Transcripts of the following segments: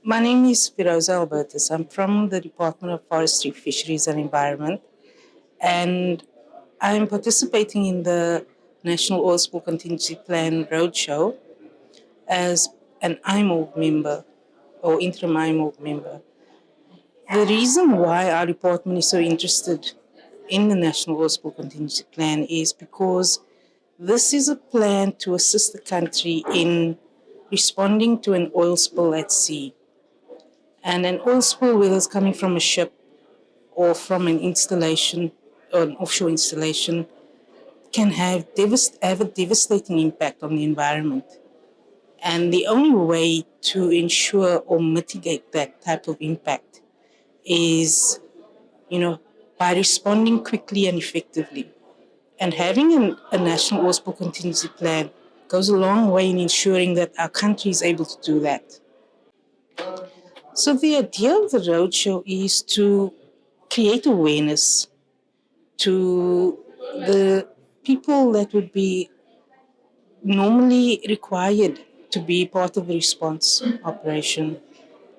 My name is Firoza Albertus. I'm from the Department of Forestry, Fisheries and Environment, and I'm participating in the National Oil Spill Contingency Plan Roadshow as an IMOrg member or interim IMOrg member. The reason why our department is so interested in the National Oil Spill Contingency Plan is because this is a plan to assist the country in responding to an oil spill at sea. And an oil spill, whether it's coming from a ship or from an installation or an offshore installation, can have a devastating impact on the environment. And the only way to ensure or mitigate that type of impact is, by responding quickly and effectively. And having a national oil spill contingency plan goes a long way in ensuring that our country is able to do that. So the idea of the roadshow is to create awareness to the people that would be normally required to be part of the response operation.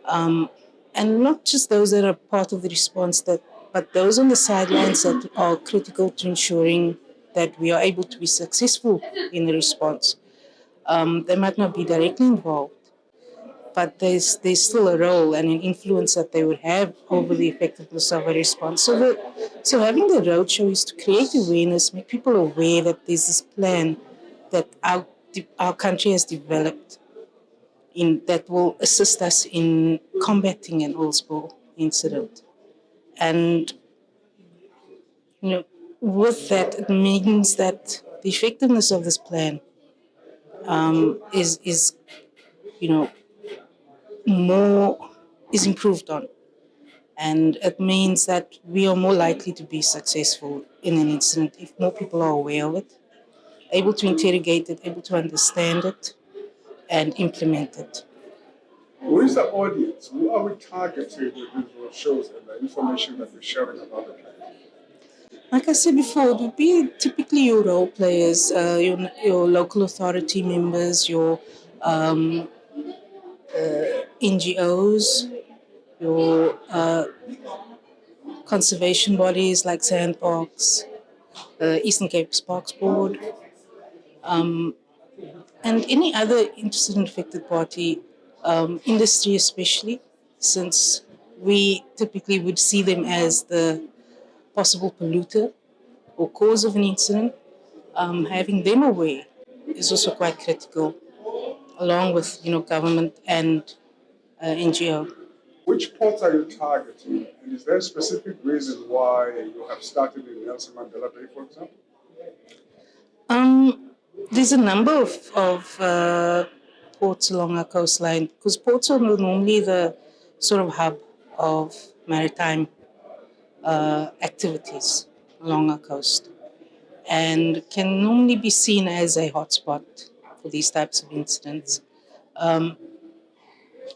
And not just those that are part of the response, but those on the sidelines that are critical to ensuring that we are able to be successful in the response. They might not be directly involved, but there's still a role and an influence that they would have over the effectiveness of a response. So having the roadshow is to create awareness, make people aware that there's this plan that our country has developed that will assist us in combating an oil spill incident. And with that, it means that the effectiveness of this plan is more is improved on. And it means that we are more likely to be successful in an incident if more people are aware of it, able to interrogate it, able to understand it, and implement it. Who is the audience? Who are we targeting with these shows and the information that we're sharing about the plan? Like I said before, it would be typically your role players, your local authority members, your NGOs, your conservation bodies like Sandbox, Eastern Cape Sparks Board, and any other interested and affected party, industry especially, since we typically would see them as the possible polluter or cause of an incident. Having them aware is also quite critical, along with government and NGO. Which ports are you targeting? And is there a specific reason why you have started in Nelson Mandela Bay, for example? There's a number of ports along our coastline because ports are normally the sort of hub of maritime activities along our coast and can normally be seen as a hotspot for these types of incidents.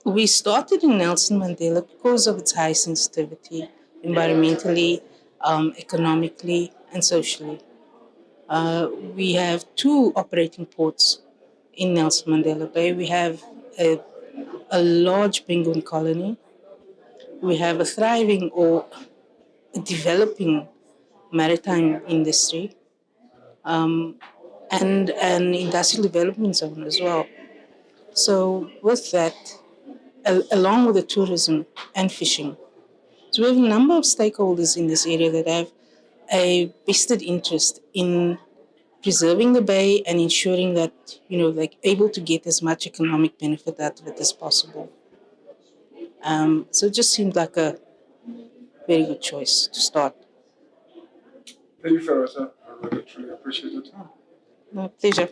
We started in Nelson Mandela because of its high sensitivity, environmentally, economically, and socially. We have two operating ports in Nelson Mandela Bay. We have a large penguin colony. We have a thriving or a developing maritime industry and an industrial development zone as well. So with that, along with the tourism and fishing, so we have a number of stakeholders in this area that have a vested interest in preserving the bay and ensuring that they're able to get as much economic benefit out of it as possible. So it just seemed like a very good choice to start. Thank you, Farasa. I really truly appreciate your time. My pleasure.